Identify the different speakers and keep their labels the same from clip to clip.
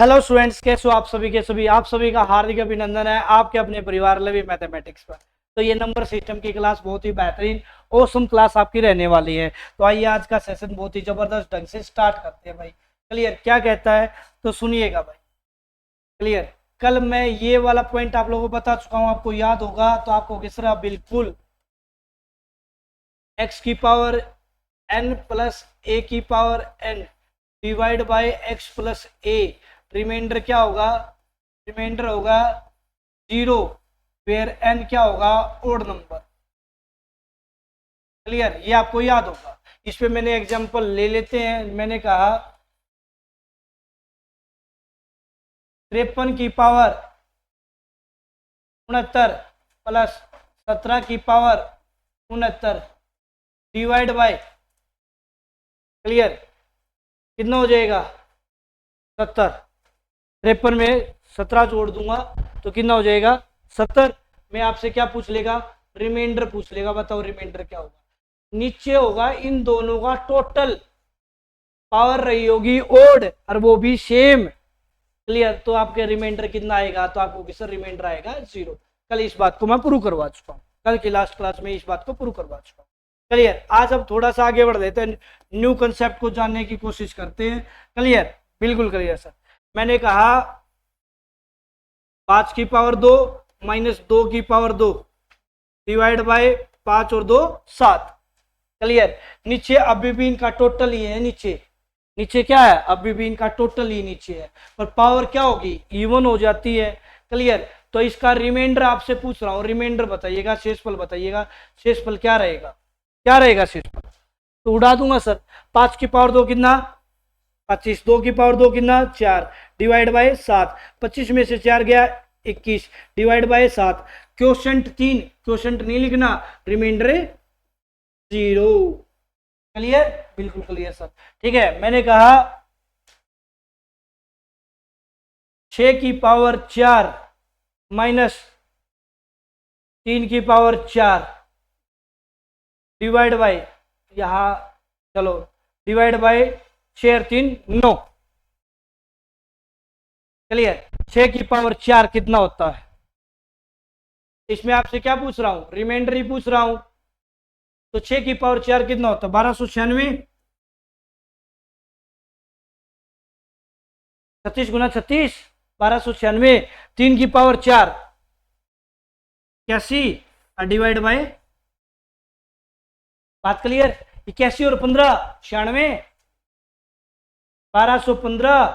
Speaker 1: Hello students, कैसे हो आप सभी के सभी। आप सभी का हार्दिक अभिनंदन है आपके अपने परिवार लवी मैथमेटिक्स पर। तो ये नंबर सिस्टम की क्लास बहुत ही बेहतरीन ऑसम क्लास आपकी रहने वाली है। तो आइए आज का सेशन बहुत ही जबरदस्त ढंग से स्टार्ट करते हैं भाई। क्लियर? क्या कहता है तो सुनिएगा भाई। क्लियर? कल मैं ये वाला पॉइंट आप लोगों को बता चुका हूं, आपको याद होगा तो आपको किस तरह बिल्कुल x की पावर n प्लस a की power n divide by x plus a। Remainder क्या होगा? रिमाइंडर होगा 0 वेयर n क्या होगा? Odd number. क्लियर? ये आपको याद होगा। इस पे मैंने एग्जांपल ले लेते हैं। मैंने कहा 53 की पावर 69 प्लस 17 की पावर 69 डिवाइड बाय, क्लियर, कितना हो जाएगा? 70। 53 में 17 जोड़ दूंगा तो कितना हो जाएगा? 70। मैं आपसे क्या पूछ लेगा? रिमाइंडर पूछ लेगा। बताओ रिमाइंडर क्या होगा? नीचे होगा इन दोनों का टोटल, पावर रही होगी ओड और वो भी सेम। क्लियर? तो आपके रिमाइंडर कितना आएगा? तो आपको किसका रिमाइंडर आएगा? 0। कल इस बात को मैं प्रूव करवा चुका हूँ, कल की लास्ट क्लास में इस बात को प्रूव करवा चुका हूँ। क्लियर? आज अब थोड़ा सा आगे बढ़ देते हैं, न्यू कंसेप्ट को जानने की कोशिश करते हैं। क्लियर? बिल्कुल क्लियर सर। मैंने कहा 5 की पावर 2 माइनस 2 की पावर 2 डिवाइड बाय 5 और 2 7। क्लियर? नीचे अभी भी इनका टोटल ही है। नीचे क्या है? अभी भी इनका टोटल ही नीचे है, पर पावर क्या होगी? इवन हो जाती है। क्लियर? तो इसका रिमाइंडर आपसे पूछ रहा हूं, रिमाइंडर बताइएगा, शेषफल बताइएगा। शेषफल क्या रहेगा? क्या रहेगा शेषफल? तो उड़ा दूंगा सर। 5 की पावर 2 कितना? 25। 2 की पावर 2 कितना? 4 डिवाइड बाय 7। 25 में से 4 गया 21 डिवाइड बाय 7। क्वोशंट 3, क्वोशंट नहीं लिखना, रिमाइंडर 0। क्लियर? बिल्कुल क्लियर सर। ठीक है। मैंने कहा 6 की पावर 4 माइनस 3 की पावर 4 डिवाइड बाय, यहां चलो डिवाइड बाय 6 और 3 9। क्लियर? 6 की पावर 4 कितना होता है? इसमें आपसे क्या पूछ रहा हूं? रिमाइंडर ही पूछ रहा हूं। तो 6 की पावर 4 कितना होता है? 1296। 36 गुना 36 1296। 3 की पावर 4 81 और डिवाइड बाय, बात क्लियर? 81 और 15 96। 1215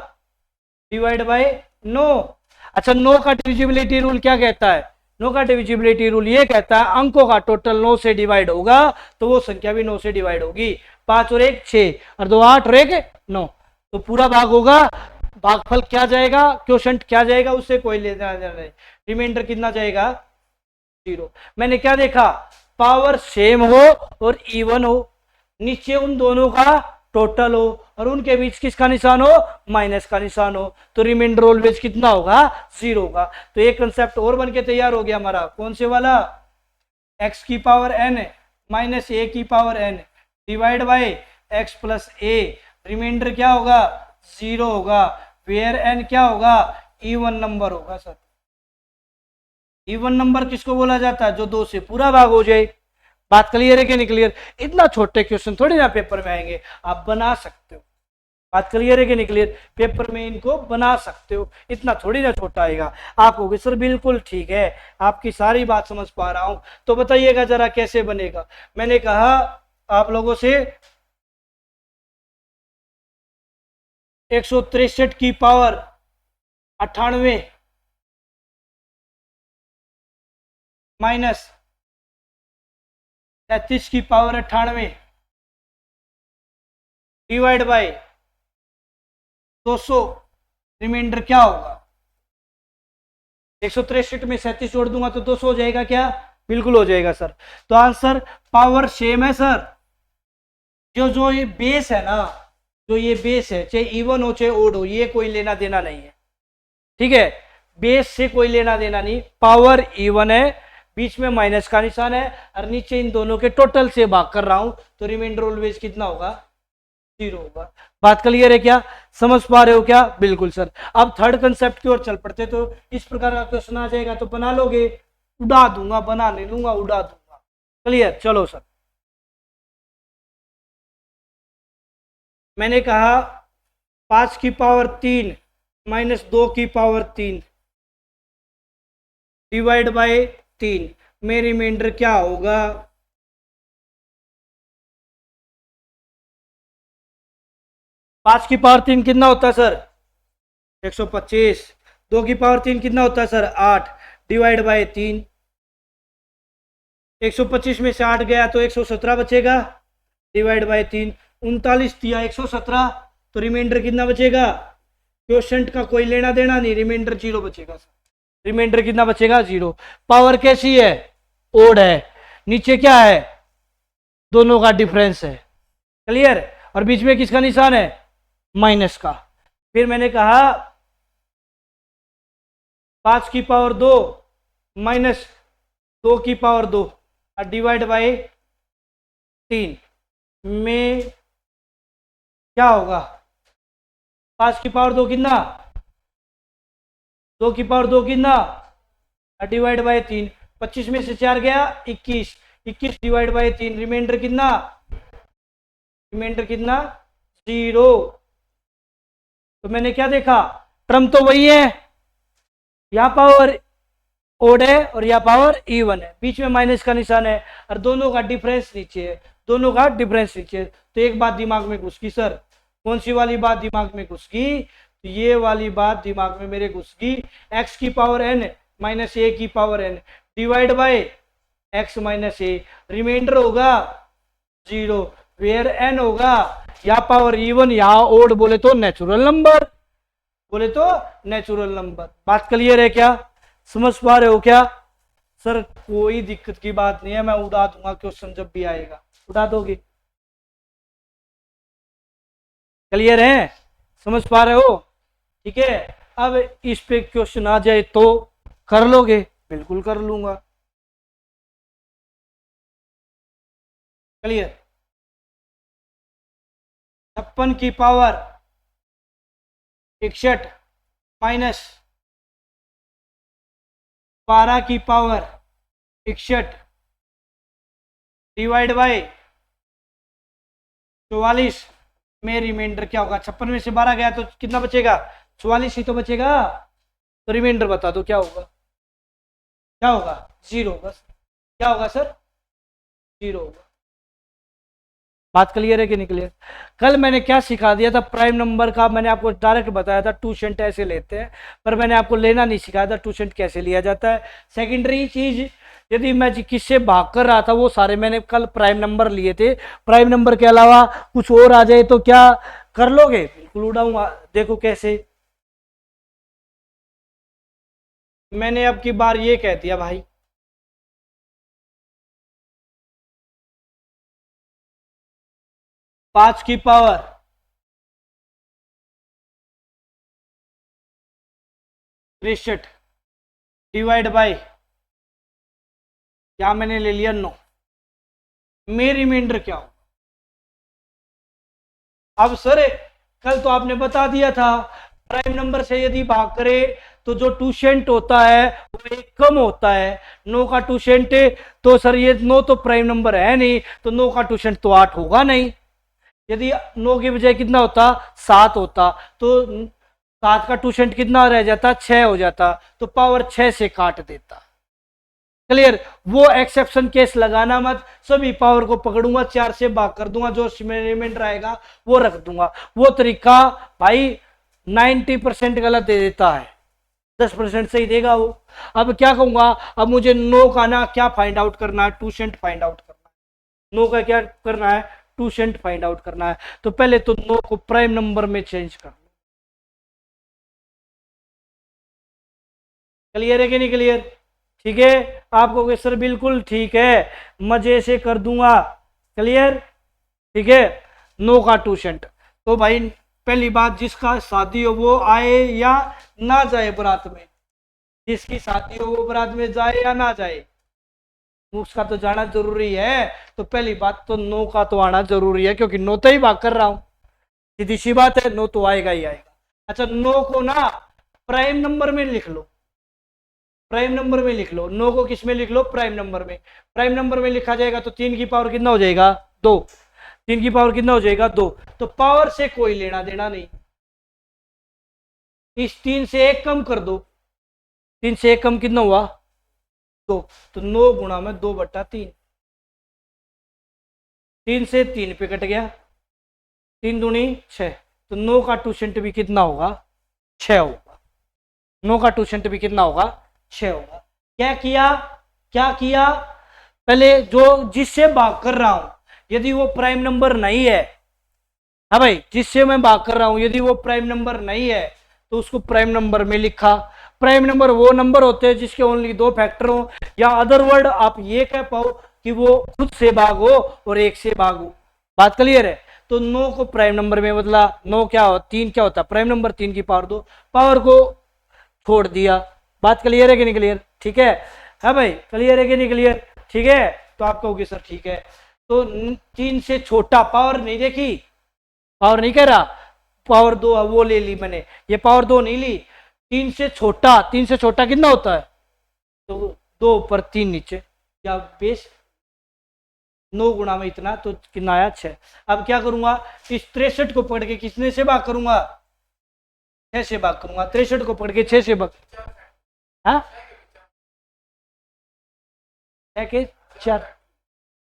Speaker 1: डिवाइड बाय 9। अच्छा, 9 का डिविजिबिलिटी रूल क्या कहता है? 9 का डिविजिबिलिटी रूल ये कहता है अंकों का टोटल 9 से डिवाइड होगा तो वो संख्या भी 9 से डिवाइड होगी। 5 और 1 6 और 2 8 और 1 9, तो पूरा भाग होगा। भागफल क्या जाएगा? क्वोशंट क्या जाएगा? उससे कोई लेना देना नहीं। रिमाइंडर कितना जाएगा? 0। मैंने क्या देखा? पावर सेम हो और इवन हो, नीचे उन दोनों का टोटल हो और उनके बीच किसका निशान हो? माइनस का निशान हो, तो रिमाइंडर ऑलवेज कितना होगा? 0 होगा। तो एक कंसेप्ट और बन के तैयार हो गया हमारा। कौन से वाला? x की पावर n माइनस a की power n divide by x plus a। Remainder क्या होगा? 0 होगा। वेयर n क्या होगा? इवन नंबर होगा सर। इवन नंबर किसको बोला जाता है? जो 2 से पूरा भाग हो जाए। बात क्लियर है कि नहीं क्लियर? इतना छोटे क्वेश्चन थोड़ी ना पेपर में आएंगे, आप बना सकते हो। बात क्लियर है कि नहीं क्लियर? पेपर में इनको बना सकते हो, इतना थोड़ी ना छोटा आएगा। आप कहोगे सर बिल्कुल ठीक है, आपकी सारी बात समझ पा रहा हूं, तो बताइएगा जरा कैसे बनेगा। मैंने कहा आप लोगों से 163 की पावर 98 माइनस 33 की पावर 98 डिवाइड बाय 200। रिमाइंडर क्या होगा? 163 में 37 जोड़ दूंगा तो 200 हो जाएगा क्या? बिल्कुल हो जाएगा सर। तो आंसर पावर सेम है सर। जो ये बेस है ना, जो ये बेस है, चाहे इवन हो चाहे ओड हो, ये कोई लेना देना नहीं है। ठीक है? बेस से कोई लेना देना नहीं। पावर इवन है, बीच में माइनस का निशान है और नीचे इन दोनों के टोटल से भाग कर रहा हूं, तो रिमाइंडर ऑलवेज कितना होगा? 0 होगा। बात क्लियर है क्या? समझ पा रहे हो क्या? बिल्कुल सर। अब थर्ड कंसेप्ट की ओर चल पड़ते, तो इस प्रकार का क्वेश्चन आ जाएगा तो बना लोगे, उड़ा दूंगा, बना नहीं लूंगा, उड़ा दूंगा। क्लियर? चलो सर, मैंने कहा 5 की पावर 3 माइनस 2 की पावर 3 डिवाइड बाय 3 में रिमाइंडर क्या होगा? 5 की पावर 3 कितना होता है सर? 125। 2 की पावर 3 कितना होता है सर? 8 divide by 3। 125 में से 8 गया तो 117 बचेगा, डिवाइड बाय 3। 39 दिया 117, तो रिमाइंडर कितना बचेगा? क्वोशंट का कोई लेना देना नहीं, रिमाइंडर 0 बचेगा सर। रिमाइंडर कितना बचेगा? 0। पावर कैसी है? ओड है। नीचे क्या है? दोनों का डिफरेंस है। क्लियर? और बीच में किसका निशान है? माइनस का। फिर मैंने कहा 5 की पावर 2 माइनस 2 की पावर 2 डिवाइड बाय 3 में क्या होगा? 5 की पावर 2 कितना? 2 की पावर 2 कितना? Divide by 3। 25 में से 4 गया 21। 21 डिवाइड बाय 3, रिमाइंडर कितना? रिमाइंडर कितना? 0। तो मैंने क्या देखा? टर्म तो वही है, यहां पावर ओड है और यह पावर इवन है, बीच में माइनस का निशान है, और दोनों का डिफरेंस नीचे है, दोनों का डिफरेंस नीचे है। तो एक बात दिमाग में घुस गई सर, कौन सी वाली बात दिमाग में घुस गई? तो ये वाली बात दिमाग में मेरे घुस गई, एक्स की पावर एन माइनस ए की power n divide by x minus a, remainder होगा 0, वेयर एन होगा या पावर इवन, या ओड बोले तो नेचुरल नंबर, बोले तो नेचुरल नंबर। बात क्लियर है क्या? समझ पा रहे हो क्या? सर कोई दिक्कत की बात नहीं है, मैं उड़ा दूंगा क्वेश्चन जब भी आएगा, उड़ा दोगे। क्लियर है? समझ पा रहे हो? ठीक है। अब इस पे क्वेश्चन आ जाए तो कर लोगे? बिल्कुल कर लूंगा। क्लियर? 56 की पावर 61 माइनस 12 की पावर 61 डिवाइड बाय 44 में रिमाइंडर क्या होगा? 56 में से 12 गया तो कितना बचेगा? 44 ही तो बचेगा। तो रिमाइंडर बता दो क्या होगा? क्या होगा? 0 होगा। क्या होगा सर? 0 होगा। बात क्लियर है कि नहीं क्लियर? कल मैंने क्या सिखा दिया था? प्राइम नंबर का मैंने आपको डायरेक्ट बताया था, ट्यूशेंट ऐसे लेते हैं, पर मैंने आपको लेना नहीं सिखाया था ट्यूशेंट कैसे लिया जाता है। सेकेंडरी चीज, यदि मैं किससे भाग कर रहा था वो सारे मैंने कल प्राइम नंबर लिए थे। प्राइम नंबर के अलावा कुछ और आ जाए तो क्या कर लोगे? बिल्कुल उड़ाऊंगा। देखो कैसे। मैंने अब की बार ये कह दिया भाई, 5 की पावर 63 डिवाइड बाय, क्या मैंने ले लिया 9, में रिमाइंडर क्या हो? अब सर कल तो आपने बता दिया था प्राइम नंबर से यदि भाग करे तो जो ट्यूशेंट होता है वो एक कम होता है। 9 का ट्यूशेंट, तो सर ये 9 तो प्राइम नंबर है नहीं, तो 9 का ट्यूशेंट तो 8 होगा नहीं। यदि 9 की बजाय कितना होता? 7 होता, तो 7 का ट्यूशेंट कितना रह जाता? 6 हो जाता, तो पावर 6 से काट देता। क्लियर? वो एक्सेप्शन केस लगाना मत, सभी पावर को पकड़ूंगा, 4 से भाग कर दूंगा, जो रिमाइंडर आएगा वो रख दूंगा। वो तरीका भाई 90% गलत दे देता है, 10% सही देगा वो। अब क्या कहूंगा? अब मुझे नो का ना क्या फाइंड आउट करना है? ट्यूशेंट फाइंड आउट करना है। नो का क्या करना है? ट्यूशेंट फाइंड आउट करना है। तो पहले तो नो को प्राइम नंबर में चेंज कर। क्लियर है कि नहीं क्लियर? ठीक है। आपको सर बिल्कुल ठीक है, मजे से कर दूंगा। क्लियर? ठीक है। नो का ट्यूशेंट, तो भाई पहली बात, जिसका शादी हो वो आए या ना जाए बारात में, जिसकी शादी हो वो बारात में जाए या ना जाए, उसका तो जाना जरूरी है। तो पहली बात तो नो का तो आना जरूरी है, क्योंकि नो तो ही भाग कर रहा हूं। सीधी सी बात है, 9 तो आएगा ही आएगा। अच्छा 9 को ना प्राइम नंबर में लिख लो, प्राइम नंबर में लिख लो, 9 को किस में लिख लो, प्राइम नंबर में। प्राइम नंबर में लिखा जाएगा तो 3 की पावर कितना हो जाएगा, 2। 3 की पावर कितना हो जाएगा, 2। तो पावर से कोई लेना देना नहीं, इस 3 से 1 कम कर दो, 3 से 1 कम कितना हुआ, 2। तो 9 गुणा में 2/3, 3 से 3 पे कट गया, 3 दूनी 6। तो 9 का टूसेंट भी कितना होगा, 6 होगा। 9 का टूसेंट भी कितना होगा, 6 होगा। क्या किया, क्या किया, पहले जो जिससे भाग कर रहा हूं यदि वो प्राइम नंबर नहीं है, हाँ भाई जिससे मैं भाग कर रहा हूं यदि वो प्राइम नंबर नहीं है तो उसको प्राइम नंबर में लिखा। प्राइम नंबर वो नंबर होते हैं जिसके ओनली 2 फैक्टर हो, या अदर वर्ड आप ये कह पाओ कि वो खुद से भाग हो और 1 से भाग हो। बात क्लियर है। तो 9 को प्राइम नंबर में बदला, 9 क्या हो, 3 क्या होता है प्राइम नंबर, 3 की पावर 2, पावर को छोड़ दिया। बात क्लियर है कि नहीं क्लियर, ठीक है, हाँ भाई क्लियर है कि नहीं क्लियर, ठीक है। तो आप कहोगे सर ठीक है, तो 3 से छोटा, पावर नहीं देखी, पावर नहीं कह रहा, पावर 2 वो ले ली मैंने, ये पावर 2 नहीं ली। 3 से छोटा, 3 से छोटा कितना होता है, तो 2 ऊपर 3 नीचे, या बेस 9 गुणा में इतना, तो कितना आया 6। अब क्या करूंगा, इस 63 को पढ़ के कितने से भाग करूंगा, 6 से भाग करूंगा। 63 को पढ़ के 6 से भाग, हाँ 6 के 4,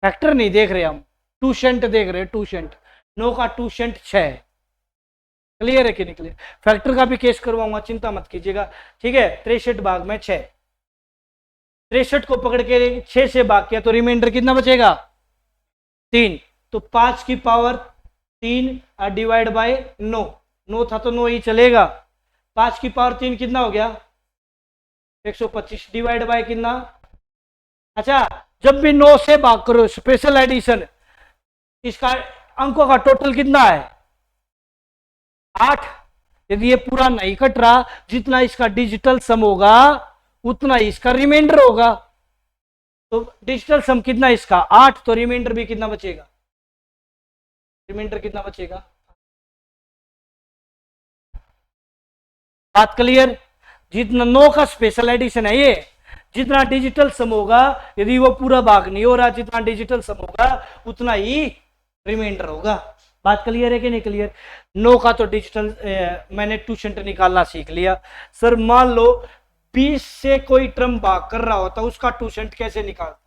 Speaker 1: फैक्टर नहीं देख रहे हम, टूसेंट देख रहे हैं, टूसेंट। 9 का टूसेंट 6 है, क्लियर है कि नहीं क्लियर। फैक्टर का भी केस करवाऊंगा, चिंता मत कीजिएगा, ठीक है। 63 भाग में 6, 63 को पकड़ के 6 से भाग किया तो रिमाइंडर कितना बचेगा, 3। तो 5 की पावर 3 डिवाइड बाय 9, 9 था तो 9 ही चलेगा। 5 की पावर 3 कितना हो गया, 125 डिवाइड बाय कितना। अच्छा जब भी 9 से भाग करो स्पेशल एडिशन, इसका अंकों का टोटल कितना है, 8। यदि ये पूरा नहीं कट रहा, जितना इसका डिजिटल सम होगा उतना ही इसका रिमाइंडर होगा। तो डिजिटल सम कितना इसका 8, तो रिमाइंडर भी कितना बचेगा, रिमाइंडर कितना बचेगा। बात क्लियर। जितना 9 का स्पेशल एडिशन है ये, जितना डिजिटल सम होगा यदि वो पूरा भाग नहीं हो रहा, जितना डिजिटल सम होगा उतना ही रिमाइंडर होगा। बात क्लियर है कि नहीं क्लियर। 9 का तो डिजिटल मैंने टूसेंट निकालना सीख लिया। सर मान लो 20 से कोई टर्म भाग कर रहा होता, उसका टूसेंट कैसे निकालता,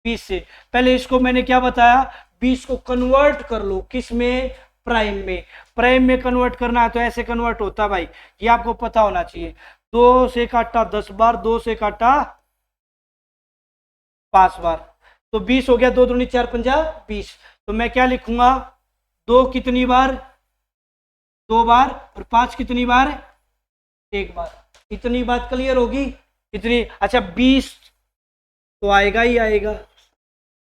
Speaker 1: 20 से। पहले इसको मैंने क्या बताया, 20 को कन्वर्ट कर लो, किस में, प्राइम में। प्राइम में कन्वर्ट करना है तो ऐसे कन्वर्ट होता भाई, ये आपको पता होना चाहिए। 2 से काटा 10 बार, 2 से काटा 5 बार, तो 20 हो गया, 2 दूनी 4 पंजा 20। तो मैं क्या लिखूंगा, 2 कितनी बार, 2 बार, और 5 कितनी बार, 1 बार। इतनी बात क्लियर होगी, इतनी। अच्छा 20 तो आएगा ही आएगा,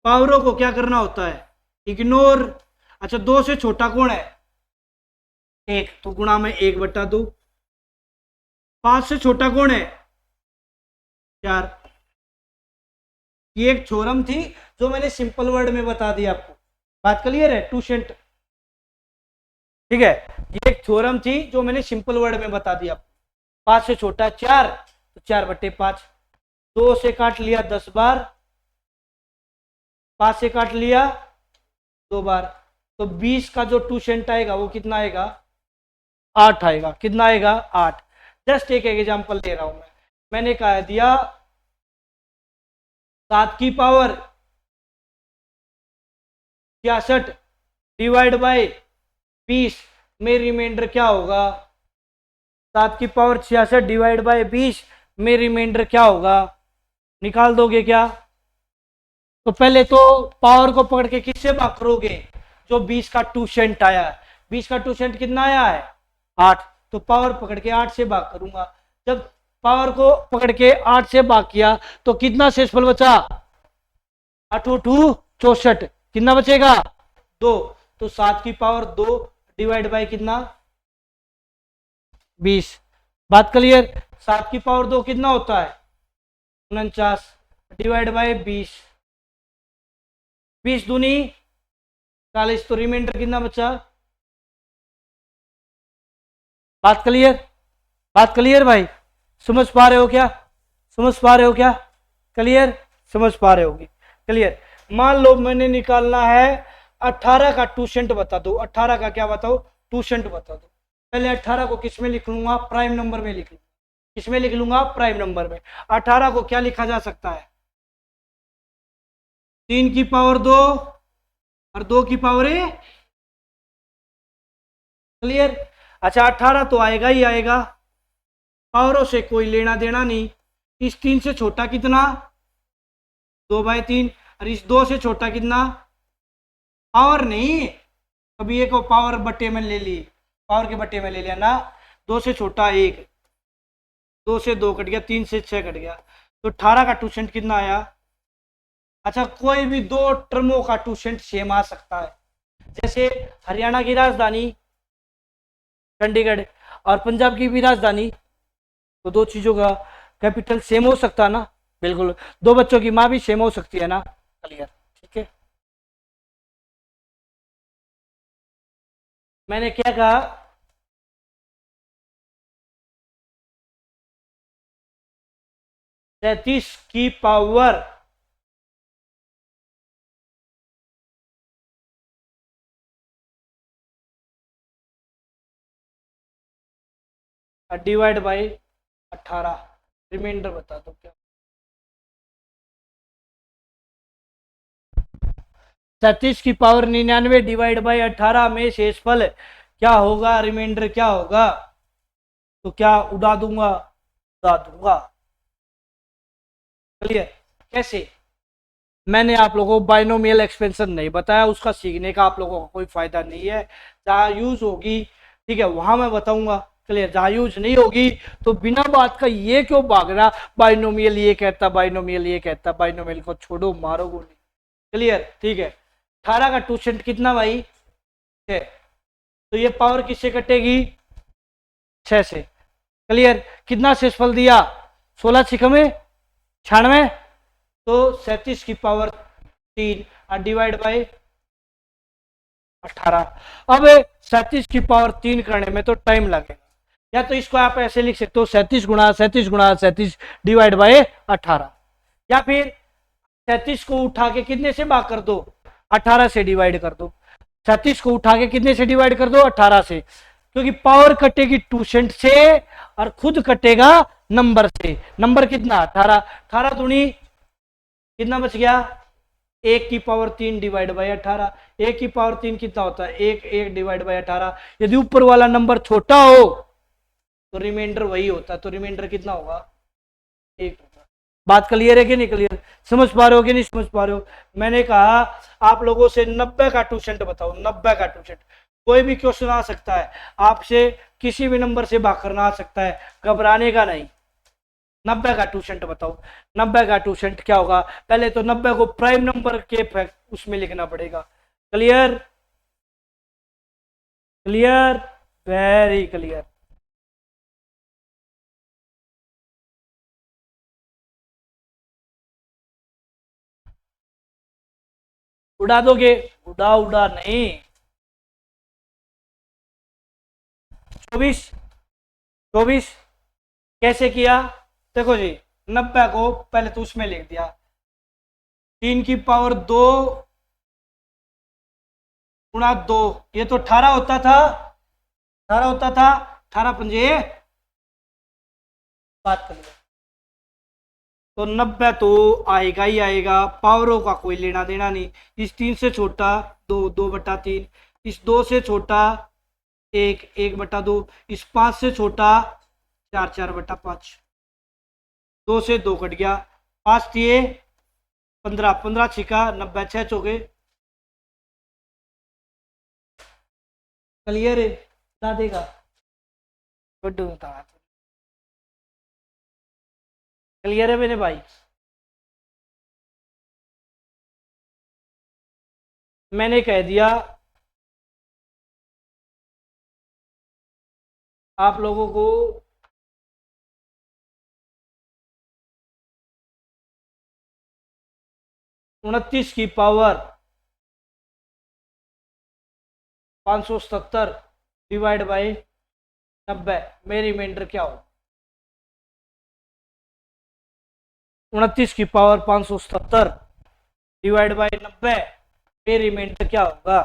Speaker 1: पावरों को क्या करना होता है, इग्नोर। अच्छा 2 से छोटा कौन है, 1, तो गुणा में 1/2। 5 से छोटा कौन है, 4। ये एक थ्योरम थी जो मैंने सिंपल वर्ड में बता दिया आपको। बात क्लियर है, टूसेंट, ठीक है। ये एक थ्योरम थी जो मैंने सिंपल वर्ड में बता दिया आपको। 5 से छोटा 4, तो 4/5। 2 से काट लिया 10 बार, 5 से काट लिया 2 बार, तो 20 का जो टूसेंट आएगा वो कितना आएगा, 8 आएगा। कितना आएगा, 8। जस्ट एक एग्जांपल दे रहा हूं मैंने कहा दिया 7 की पावर 66 डिवाइड बाय 20 में रिमाइंडर क्या होगा, 7 की पावर 66 डिवाइड बाय 20 में रिमाइंडर क्या होगा, निकाल दोगे क्या। तो पहले तो पावर को पकड़ के किससे भाग करोगे, जो 20 का टूसेंट आया है। 20 का टूसेंट कितना आया है, 8। तो पावर पकड़ के 8 से भाग करूंगा। जब पावर को पकड़ के 8 से भाग किया तो कितना शेषफल बचा, 8 × 64, कितना बचेगा, 2। तो 7 की पावर 2 डिवाइड बाय कितना, 20। बात क्लियर। 7 की पावर 2 कितना होता है, 49 डिवाइड बाय 20, 20 दूनी 40। तो रिमाइंडर कितना बचा, बात क्लियर? बात क्लियर भाई? समझ पा रहे हो क्या? समझ पा रहे हो क्या? क्लियर? समझ पा रहे होगी? क्लियर। मान लो मैंने निकालना है 18 का टूशेंट बता दो। 18 का क्या बताओ? टूशेंट बता दो। पहले 18 को किस में लिख लूंगा? प्राइम नंबर में लिख लूंगा। किसमें लिख लूंगा? प्राइम नंबर में। 18 को क्या लिखा जा सकता है? 3 की पावर 2 और 2 की पावर 1। क्लियर? अच्छा 18 तो आएगा ही आएगा, पावरों से कोई लेना देना नहीं। इस 3 से छोटा कितना? 2/3। और इस 2 से छोटा कितना? पावर नहीं, अभी एक को पावर बट्टे में ले ली, पावर के बट्टे में ले लिया ना। 2 से छोटा 1, 2 से 2 कट गया, 3 से 6 कट गया, तो 18 का टूशेंट कितना आया? अच्छा कोई भी दो टर्मों का टूशेंट सेम आ सकता है, जैसे हरियाणा की राजधानी चंडीगढ़ और पंजाब की भी राजधानी, तो दो चीजों का कैपिटल सेम हो सकता है ना? बिल्कुल। दो बच्चों की माँ भी सेम हो सकती है ना? क्लियर? ठीक है। मैंने क्या कहा? तैतीस की पावर डिवाइड बाई 18। रिमाइंडर बता दो क्या? 37 की पावर 99 डिवाइड बाई 18 में शेषफल क्या होगा? रिमाइंडर क्या होगा? तो क्या उड़ा दूंगा? उड़ा दूंगा। क्लियर? कैसे? मैंने आप लोगों को बाइनोमियल एक्सपेंशन नहीं बताया, उसका सीखने का आप लोगों को कोई फायदा नहीं है। जहां यूज होगी ठीक है वहां मैं बताऊंगा। क्लियर? जहां यूज नहीं होगी तो बिना बात का ये क्यों भागना, बाइनोमियल ये कहता, बाइनोमियल ये कहता, बाइनोमियल को छोड़ो, मारो गोली। क्लियर? ठीक है। 18 का टूशेंट कितना भाई? 6। तो ये पावर किससे कटेगी? 6 से। क्लियर? कितना शेषफल दिया? 16 छिकमे 96, तो 37 की पावर 3 और डिवाइड बाई 18। अब 37 की पावर 3 करने में तो टाइम लगेगा, या तो इसको आप ऐसे लिख सकते हो 37 गुणा 37 गुणा 37 डिवाइड बाई 18, या फिर 37 को उठा के कितने से भाग कर दो? 18 से डिवाइड कर दो। 37 को उठा के कितने से डिवाइड कर दो? 18 से, क्योंकि पावर कटेगी टूशेंट से और खुद कटेगा नंबर से। नंबर कितना? 18। 18 दूनी कितना बच गया? 1 की पावर 3 डिवाइड बाई 18। 1 की पावर 3 कितना होता है? 1 1 डिवाइड बाई 18। यदि ऊपर वाला नंबर छोटा हो तो रिमाइंडर वही होता है, तो रिमाइंडर कितना होगा? 1 होगा। बात क्लियर है कि नहीं क्लियर? समझ पा रहे हो कि नहीं समझ पा रहे हो? मैंने कहा आप लोगों से 90 का टूशेंट बताओ। 90 का टूशेंट कोई भी क्वेश्चन आ सकता है आपसे, किसी भी नंबर से भाग करना आ सकता है, घबराने का नहीं। 90 का टूशेंट बताओ। 90 का टूशेंट क्या होगा? पहले तो 90 को प्राइम नंबर के उसमें लिखना पड़ेगा। क्लियर? क्लियर? Very clear. उड़ा दोगे? उड़ा उड़ा नहीं। 24। 24 कैसे किया? देखो जी, 90 को पहले तो उसमें लिख दिया, 3 की पावर 2 गुणा 2, ये तो 18 होता था, 18 होता था। 18 पंजे बात कर लो, तो 90 तो आएगा ही आएगा, पावरों का कोई लेना देना नहीं। इस 3 से छोटा 2, 2/3। इस 2 से छोटा 1, 1/2। इस 5 से छोटा 4, 4/5। 2 से 2 कट गया, 5 दिए 15, 15 छिका 90, 6 चौके। क्लियर है? बता देगा क्लियर है मेरे भाई? मैंने कह दिया आप लोगों को 29 की पावर 577 डिवाइड बाई 90 में रिमाइंडर क्या हो, 29 की पावर 577 डिवाइड बाय 90 में रिमाइंडर क्या होगा,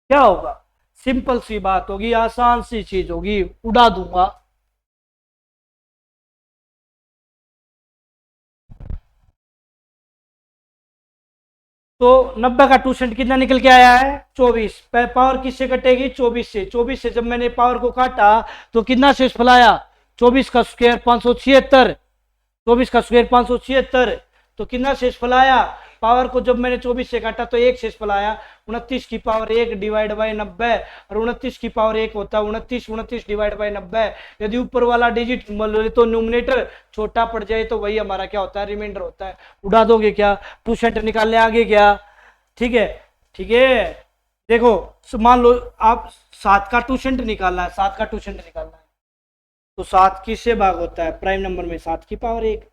Speaker 1: क्या होगा? सिंपल सी बात होगी, आसान सी चीज होगी, उड़ा दूंगा। तो 90 का 2% कितना निकल के आया है, 24। पावर किससे कटेगी, 24 से। 24 से जब मैंने पावर को काटा तो कितना शेषफल आया, 24 का स्क्वायर 576, 24 का स्क्वायर 576, तो कितना शेषफल आया, पावर को जब मैंने 24 से काटा तो एक शेषफल आया, 29 की पावर 1 डिवाइड बाय 90। और 29 की पावर 1 होता है 29, 29 डिवाइड बाय 90। यदि ऊपर वाला डिजिट तो न्यूमरेटर छोटा पड़ जाए तो वही हमारा क्या होता है, रिमाइंडर होता है। उड़ा दोगे क्या, 2% निकालने आगे क्या, ठीक है, ठीक है। देखो मान लो आप 7 का 2% निकालना है, 7 का 2% निकालना है, तो 7 किससे भाग होता है, प्राइम नंबर में 7 की पावर 1,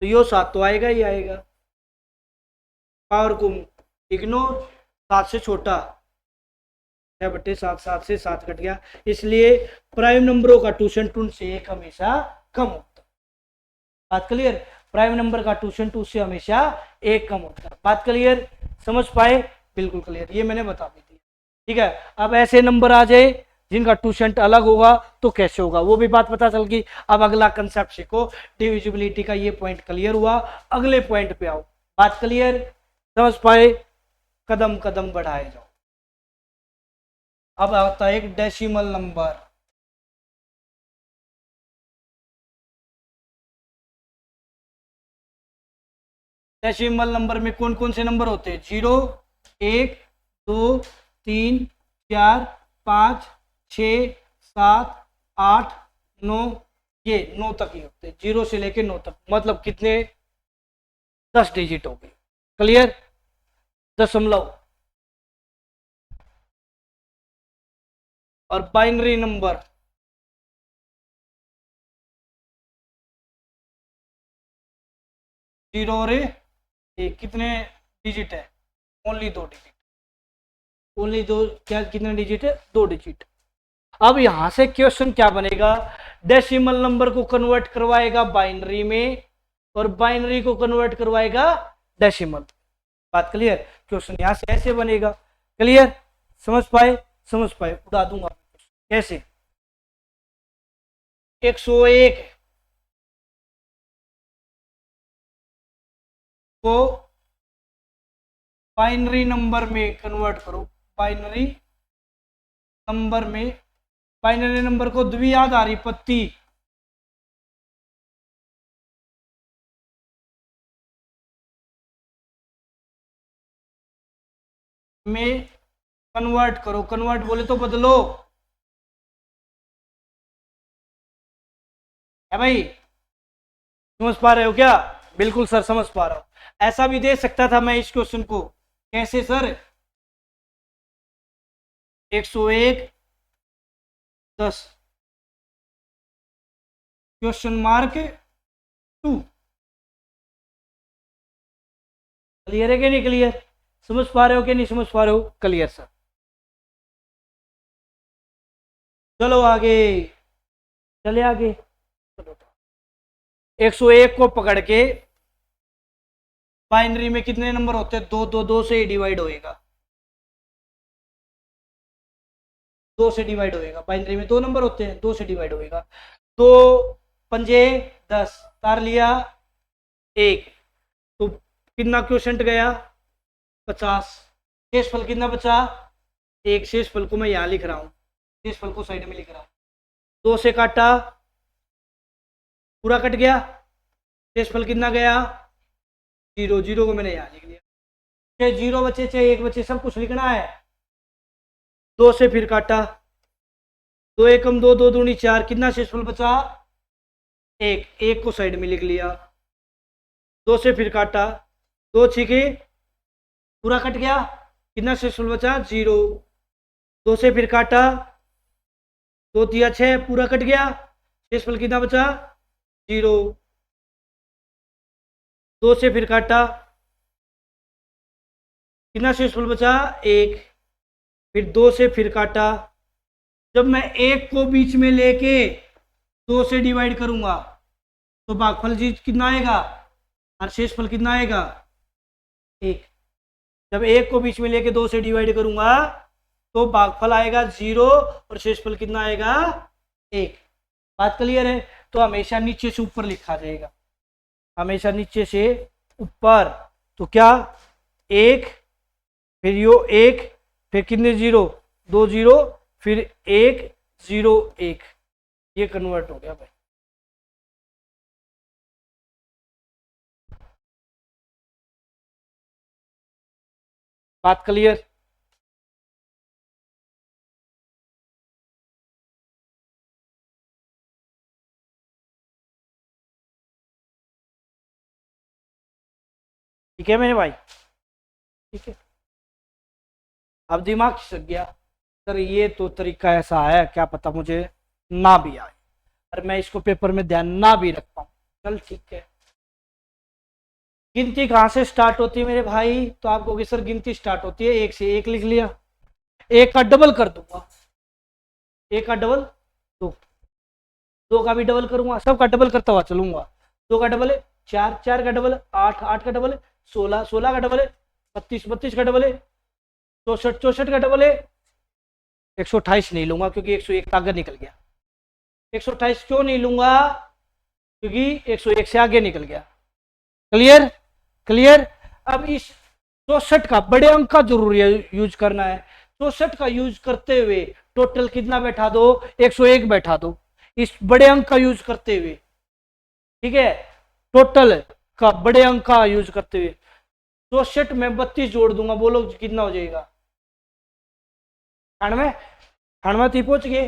Speaker 1: तो यो 7 तो आएगा ही आएगा, पावर को इग्नोर, 7 से छोटा, 6/7, 7 से 7 कट गया, इसलिए प्राइम नंबरों का 2 से 1 हमेशा कम होता है। बात क्लियर, प्राइम नंबर का 2 से हमेशा 1 कम होता है। बात क्लियर, समझ पाए, बिल्कुल क्लियर, ये मैंने बता दी थी। ठीक है, अब ऐसे नंबर आ जाए जिनका 2% अलग होगा तो कैसे होगा, वो भी बात पता चल गई। अब अगला कंसेप्ट सीखो, डिविजिबिलिटी का ये पॉइंट क्लियर हुआ, अगले पॉइंट पे आओ। बात क्लियर, समझ पाए, कदम कदम बढ़ाए जाओ। अब आता है एक डेसिमल नंबर। डेसिमल नंबर में कौन कौन से नंबर होते हैं, 0, 1, 2, 3, 4, 5, 6, 7, 8, 9, ये 9 तक ही होते हैं, 0 से लेके 9 तक, मतलब कितने, 10 डिजिट हो गए। क्लियर, दशमलव। और बाइनरी नंबर, जीरो और एक, कितने डिजिट है, ओनली 2 डिजिट, ओनली 2, क्या कितने डिजिट है, 2 डिजिट। अब यहां से क्वेश्चन क्या बनेगा, डेसिमल नंबर को कन्वर्ट करवाएगा बाइनरी में और बाइनरी को कन्वर्ट करवाएगा डेसिमल। बात क्लियर, क्वेश्चन यहां से ऐसे बनेगा। क्लियर, समझ पाए, समझ पाए, उड़ा दूंगा कैसे। 101 को बाइनरी नंबर में कन्वर्ट करो, बाइनरी नंबर में, बाइनरी नंबर को द्विआधारी पत्ती में कन्वर्ट करो, कन्वर्ट बोले तो बदलो है भाई, समझ पा रहे हो क्या, बिल्कुल सर समझ पा रहा हूं। ऐसा भी दे सकता था मैं इस क्वेश्चन को, कैसे सर, 101 10 क्वेश्चन मार्क 2। क्लियर है कि नहीं क्लियर, समझ पा रहे हो कि नहीं समझ पा रहे हो, क्लियर सर। चलो आगे, चले आगे। 101 को पकड़ के बाइनरी में कितने नंबर होते हैं, 2 2 2 से ही डिवाइड होएगा, 2 से डिवाइड होएगा, बाइनरी में 2 नंबर होते हैं, 2 से डिवाइड होएगा। 2 पंजे 10, तार लिया 1, तो कितना क्वोशंट गया, 50। शेषफल कितना बचा, 1। शेषफल को मैं यहाँ लिख रहा हूँ, शेषफल को साइड में लिख रहा हूँ। 2 से काटा, पूरा कट गया, शेषफल कितना गया, 0। 0 को मैंने यहाँ लिख लिया, चाहे 0 बचे चाहे 1 बचे, सब कुछ लिखना है। 2 से फिर काटा, 2 एकम 2, 2 दूनी 4, कितना शेषफल बचा, 1। 1 को साइड में लिख लिया। 2 से फिर काटा, 2 छीके, पूरा कट गया, कितना शेषफल बचा, 0। 2 से फिर काटा, 2 दिया 6, पूरा कट गया, शेषफल कितना बचा, 0। 2 से फिर काटा, कितना शेषफल बचा, 1। फिर 2 से फिर काटा, जब मैं एक को बीच में लेके 2 से डिवाइड करूंगा तो भागफल जी कितना आएगा और शेषफल कितना आएगा 1। जब एक को बीच में लेके 2 से डिवाइड करूंगा तो भागफल आएगा 0 और शेषफल कितना आएगा 1। बात क्लियर है? तो हमेशा नीचे से ऊपर लिखा जाएगा, हमेशा नीचे से ऊपर। तो क्या 1 फिर यो 1 फिर कितने 0 2 0 फिर 1 0 1, ये कन्वर्ट हो गया भाई। बात क्लियर? ठीक है मेरे भाई, ठीक है। अब दिमाग खिसक गया, सर ये तो तरीका ऐसा है, क्या पता मुझे ना भी आए और मैं इसको पेपर में ध्यान ना भी रख पाऊं। चल ठीक है। गिनती कहां से स्टार्ट होती है मेरे भाई? तो आप कहोगे सर गिनती स्टार्ट होती है 1 से। 1 लिख लिया, 1 का डबल कर दूंगा, 1 का डबल 2, 2 का भी डबल करूंगा, सब का डबल करता हुआ चलूंगा। 2 का डबल है 4, 4 का डबल 8, 8 का डबल 16, 16 का डबल है 32, 32 का डबल है 64, 64 का डबल है 128 नहीं लूंगा क्योंकि 101 आगे निकल गया। 128 क्यों नहीं लूंगा? क्योंकि 101 से आगे निकल गया। क्लियर? क्लियर? अब इस 64 का बड़े अंक का जरूरी यूज करना है। 64 का यूज करते हुए टोटल कितना बैठा दो? 101 बैठा दो इस बड़े अंक का यूज करते हुए। ठीक है, टोटल का बड़े अंक का यूज करते हुए 64 में 32 जोड़ दूंगा, बोलो कितना हो जाएगा? 98, 98 थी पहुंच गए।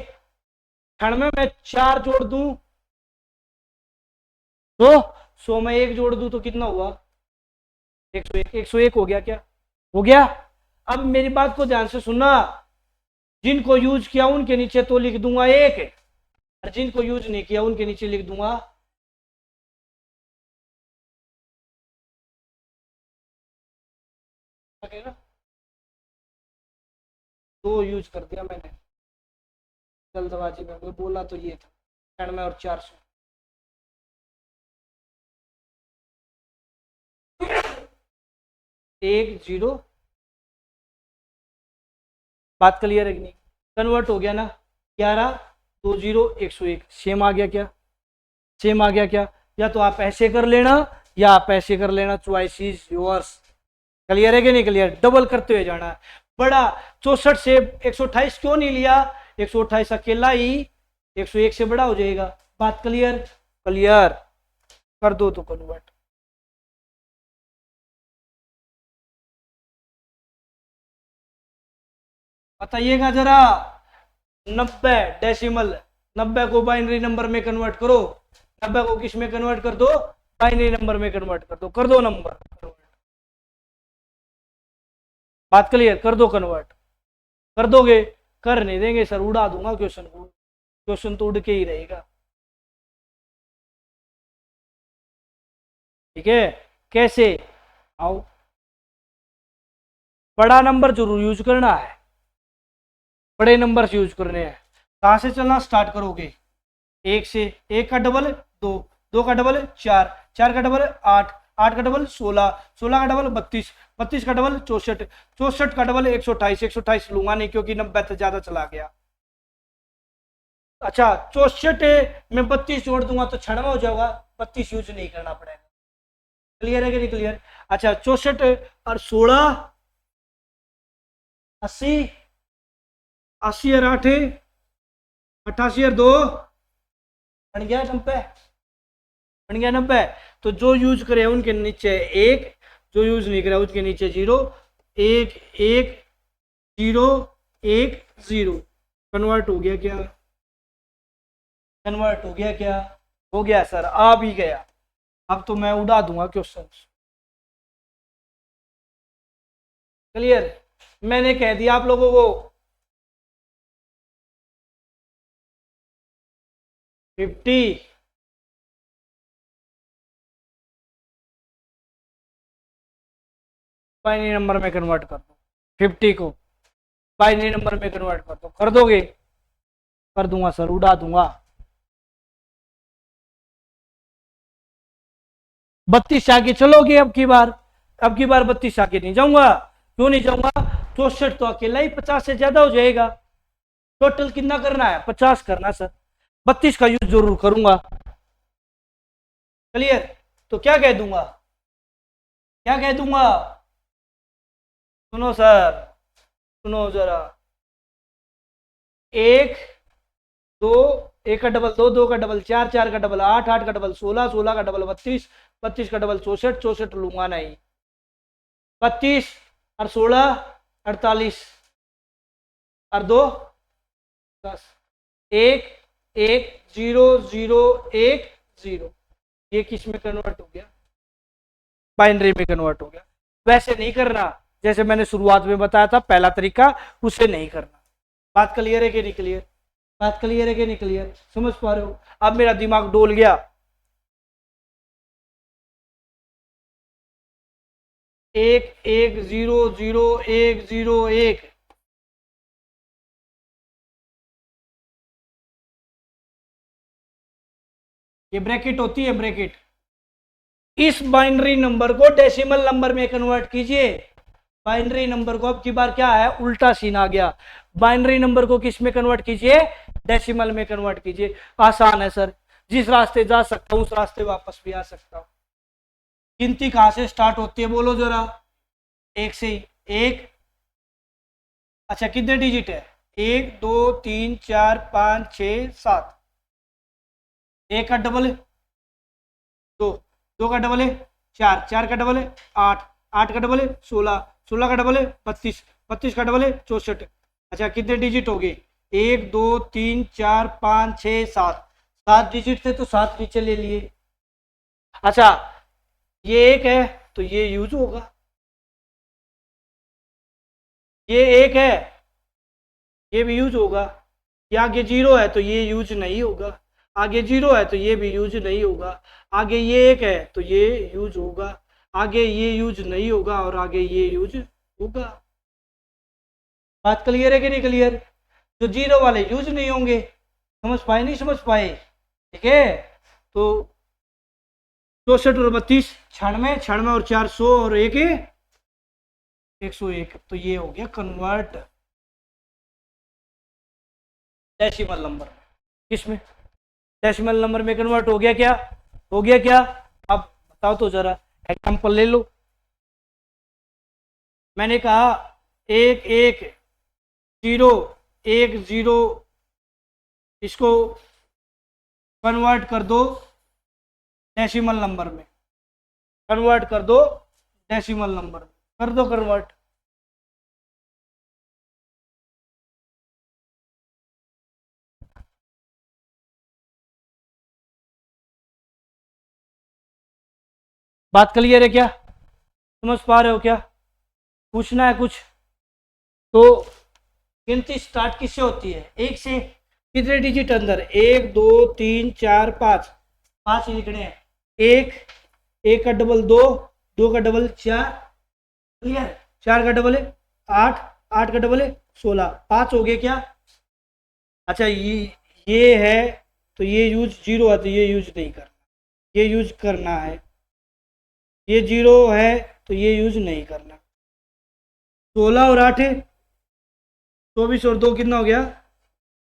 Speaker 1: 98 में 4 जोड़ दूं तो 100 में 1 जोड़ दूं तो कितना हुआ? 101, 101 हो गया क्या? हो गया। अब मेरी बात को ध्यान से सुनना, जिनको यूज किया उनके नीचे तो लिख दूंगा 1 और जिनको यूज नहीं किया उनके नीचे लिख दूंगा तो यूज कर दिया मैंने जल्दबाजी में, बोला तो ये था 96 और 400। 1 0, बात क्लियर है कि नहीं? कन्वर्ट हो गया ना? 11 2 0 101, सेम आ गया क्या? सेम आ गया क्या? या तो आप ऐसे कर लेना या आप ऐसे कर लेना, चॉइस इज योर्स। क्लियर है कि नहीं? क्लियर? डबल करते हुए जाना है। बड़ा 64 से 128 क्यों नहीं लिया? 128 अकेला ही 101 से बड़ा हो जाएगा। बात क्लियर? क्लियर कर दो तो कन्वर्ट। बताइएगा जरा, 90 डेसिमल, 90 को बाइनरी नंबर में कन्वर्ट करो। 90 को किस में कन्वर्ट कर दो? बाइनरी नंबर में कन्वर्ट कर दो। कर दो नंबर कन्वर्ट। बात क्लियर? कर दो कन्वर्ट। कर दोगे? कर नहीं देंगे सर, उड़ा दूंगा क्वेश्चन को, क्वेश्चन तो उड़ के ही रहेगा। ठीक है, कैसे? आओ, बड़ा नंबर जरूर यूज करना है, बड़े नंबर यूज करने हैं। कहां से चलना स्टार्ट करोगे? 1 से। 1 का डबल 2, 2 का डबल 4, 4 का डबल 8, 8 का डबल 16, 16 का डबल 32, 32 का डबल 64, 64 का डबल 128, 128 लूंगा नहीं क्योंकि 90 से ज्यादा चला गया। अच्छा, 64 में 32 जोड़ दूंगा तो 96 हो जाएगा, 32 यूज नहीं करना पड़ेगा। क्लियर है कि नहीं क्लियर? अच्छा, 64 और 16 80, 80 और 8 88 और 2 बन गया 90, बन गया 90। तो जो यूज करे उनके नीचे 1, जो यूज नहीं करे उसके नीचे 0, 1 1 0 1 0। कन्वर्ट हो गया क्या? कन्वर्ट हो गया क्या? हो गया सर, आ भी गया। अब तो मैं उड़ा दूंगा क्वेश्चन। क्लियर? मैंने कह दिया आप लोगों को 50 बाइनरी नंबर में कन्वर्ट कर दो, 50 को बाइनरी नंबर में कन्वर्ट कर दो। कर दोगे? कर दूंगा सर, उड़ा दूंगा। 32 आगे चलोगे अब की बार? अब की बार 32 आगे नहीं जाऊंगा। क्यों नहीं जाऊंगा? 64 तो अकेला ही 50 से ज्यादा हो जाएगा। टोटल कितना करना है? 50 करना सर। 32 का यूज जरूर करूंगा। क्लियर? तो क्या कह दूंगा? क्या कह दूंगा? सुनो सर, सुनो जरा। एक, दो, एक का डबल दो, दो का डबल चार, चार का डबल आठ, आठ का डबल 16, 16 का डबल 32, 32 का डबल 64, 64 लूंगा नहीं। 25 और 16 48 और 2 10। एक, एक, 0, 0, 1, 0। ये किस में कन्वर्ट हो गया? बाइनरी में कन्वर्ट हो गया। वैसे नहीं करना जैसे मैंने शुरुआत में बताया था, पहला तरीका, उसे नहीं करना। बात क्लियर है कि नहीं क्लियर? बात क्लियर है कि नहीं क्लियर? समझ पा रहे हो? अब मेरा दिमाग डोल गया। एक, एक, 0, 0, 1, 0, 1। ये ब्रैकेट होती है, ब्रैकेट। इस बाइनरी नंबर को डेसिमल नंबर में कन्वर्ट कीजिए। बाइनरी नंबर को, अब की बार क्या है, उल्टा सीन आ गया। बाइनरी नंबर को किस में कन्वर्ट कीजिए? डेसिमल में कन्वर्ट कीजिए। आसान है सर, जिस रास्ते जा सकता हूं उस रास्ते वापस भी आ सकता हूं। गिनती कहां से स्टार्ट होती है बोलो जरा? एक से ही। एक, अच्छा कितने डिजिट है? 1, 2, 3, 4, 5, 6, 7। एक का डबल है 2, 2 का डबल है 4, 4 का डबल है 8, 8 का डबल है 16, 16 का डबल है 32, 32 का डबल है 64। अच्छा कितने डिजिट हो गए? 1, 2, 3, 4, 5, 6, 7। 7 डिजिट थे तो 7 नीचे ले लिए। अच्छा ये एक है तो ये यूज होगा। ये एक है, ये भी यूज होगा। ये आगे 0 है तो ये यूज नहीं होगा। आगे 0 है तो ये भी यूज नहीं होगा। आगे ये एक है तो ये यूज होगा। आगे ये यूज नहीं होगा और आगे ये यूज होगा। बात क्लियर है कि नहीं क्लियर? जो 0 वाले यूज नहीं होंगे। समझ पाए नहीं समझ पाए? ठीक है। तो 64 और 32 96, 96 और 400 और एक 101। तो ये हो गया कन्वर्ट डेसिमल नंबर। किसमें? डेसिमल नंबर में कन्वर्ट हो गया क्या? हो गया क्या? अब बताओ तो जरा, एग्जांपल ले लो। मैंने कहा 1, 1, 0, 1, 0, इसको कन्वर्ट कर दो डेसिमल नंबर में। कन्वर्ट कर दो डेसिमल नंबर में। कर दो कन्वर्ट। बात क्लियर है क्या? समझ पा रहे हो क्या? पूछना है कुछ? तो गिनती स्टार्ट किससे होती है? एक से। कितने डिजिट अंदर? 1, 2, 3, 4, 5। 5 ही लिखने हैं। एक, एक का डबल 2, 2 का डबल 4। क्लियर? 4 का डबल है 8, 8 का डबल है 16। 5 हो गए क्या? अच्छा ये है तो ये यूज 0 है तो ये यूज नहीं करना। ये यूज करना है। ये 0 है तो ये यूज नहीं करना। 16 और 8 है 24 और 2 कितना हो गया?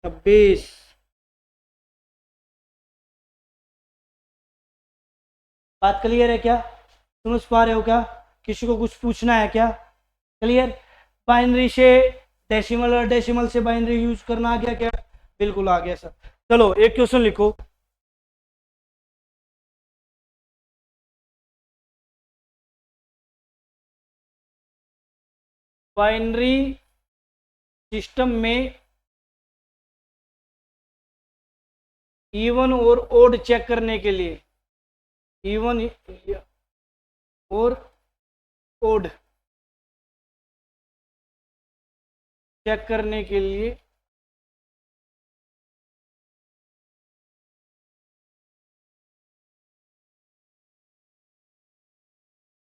Speaker 1: 26। बात क्लियर है क्या? समझ पा रहे हो क्या? किसी को कुछ पूछना है क्या? क्लियर? बाइनरी से डेसिमल और डेसिमल से बाइनरी यूज करना आ गया क्या? बिल्कुल आ गया सर। चलो एक क्वेश्चन लिखो। बाइनरी सिस्टम में इवन और ओड चेक करने के लिए, इवन और ओड चेक करने के लिए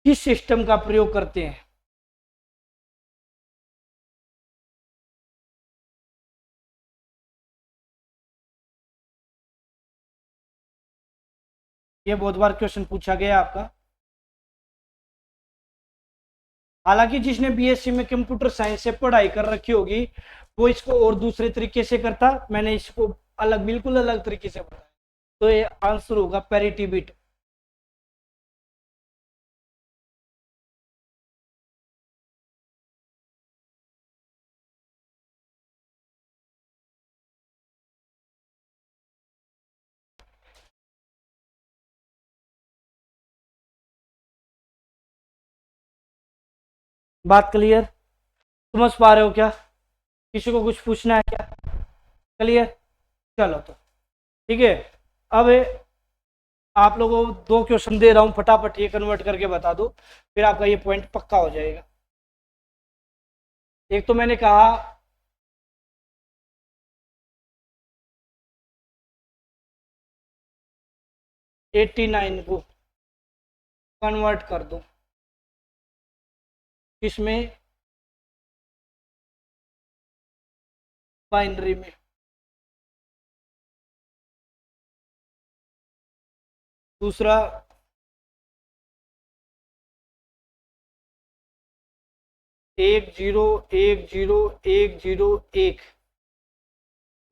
Speaker 1: किस सिस्टम का प्रयोग करते हैं? ये बहुत बार क्वेश्चन पूछा गया आपका। हालांकि जिसने बीएससी में कंप्यूटर साइंस से पढ़ाई कर रखी होगी वो इसको और दूसरे तरीके से करता, मैंने इसको अलग, बिल्कुल अलग तरीके से बताया। तो ये आंसर होगा पैरिटी बिट। बात क्लियर? समझ पा रहे हो क्या? किसी को कुछ पूछना है क्या? क्लियर? चलो तो ठीक है। अब आप लोगों को 2 क्वेश्चन दे रहा हूं, फटाफट ये कन्वर्ट करके बता दो, फिर आपका ये पॉइंट पक्का हो जाएगा। एक तो मैंने कहा 89 को कन्वर्ट कर दो किसमें? बाइनरी में। दूसरा 101010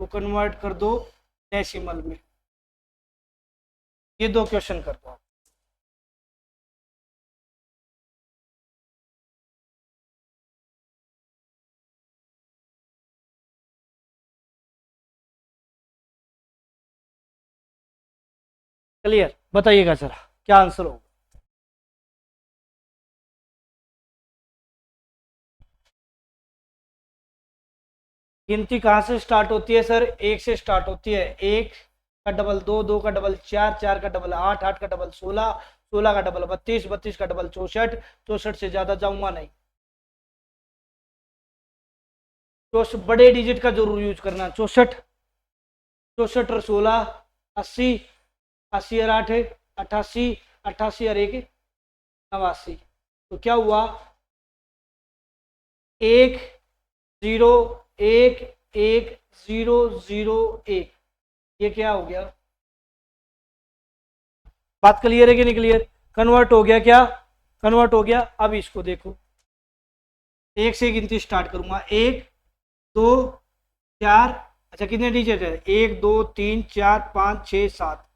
Speaker 1: को कन्वर्ट कर दो डेसिमल में। ये 2 क्वेश्चन कर दो। क्लियर? बताइएगा जरा क्या आंसर होगा। गिनती कहाँ से स्टार्ट होती है सर? 1 से स्टार्ट होती है। 1 का डबल 2, 2 का डबल 4, 4 का डबल 8, 8 का डबल 16, 16 का डबल 32, 32 का डबल 64, 64 से ज्यादा जाऊंगा नहीं। तो बड़े डिजिट का जरूर यूज करना। 64, 64 और 16 80, 80 और 8 88, 88 और 1 89। तो क्या हुआ? 1 0 1 1 0 0 1। ये क्या हो गया? बात क्लियर है कि नहीं क्लियर? कन्वर्ट हो गया क्या? कन्वर्ट हो गया। अब इसको देखो, 1 से गिनती स्टार्ट करूंगा। 1 2 4, अच्छा कितने डिजिट है? 1 2 3 4 5 6 7।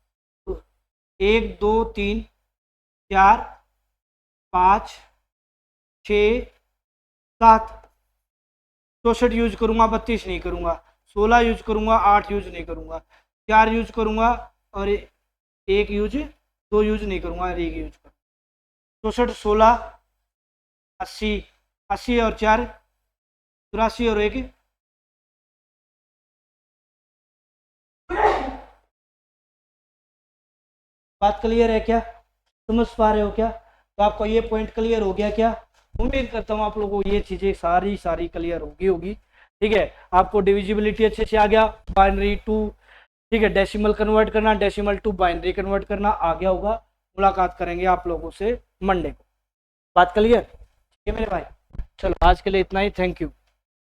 Speaker 1: 1 2 3 4 5 6 7। 64 यूज करूंगा, 32 नहीं करूंगा। 16 यूज करूंगा, 8 यूज नहीं करूंगा। 4 यूज करूंगा और 1 यूज, 2 यूज नहीं करूंगा और 1 यूज करूंगा। 64 16 80, 80 और 4 84 और 1 बात क्लियर है क्या? समझ पा रहे हो क्या? तो आपको ये पॉइंट क्लियर हो गया क्या? उम्मीद करता हूँ आप लोगों को ये चीजें सारी क्लियर होगी। ठीक है, आपको डिविजिबिलिटी अच्छे से आ गया। बाइनरी टू, ठीक है, डेसिमल कन्वर्ट करना, डेसिमल टू बाइनरी कन्वर्ट करना आ गया होगा। मुलाकात करेंगे आप लोगों से मंडे को। बात क्लियर? ठीक है मेरे भाई, चलो आज के लिए इतना ही। Thank you.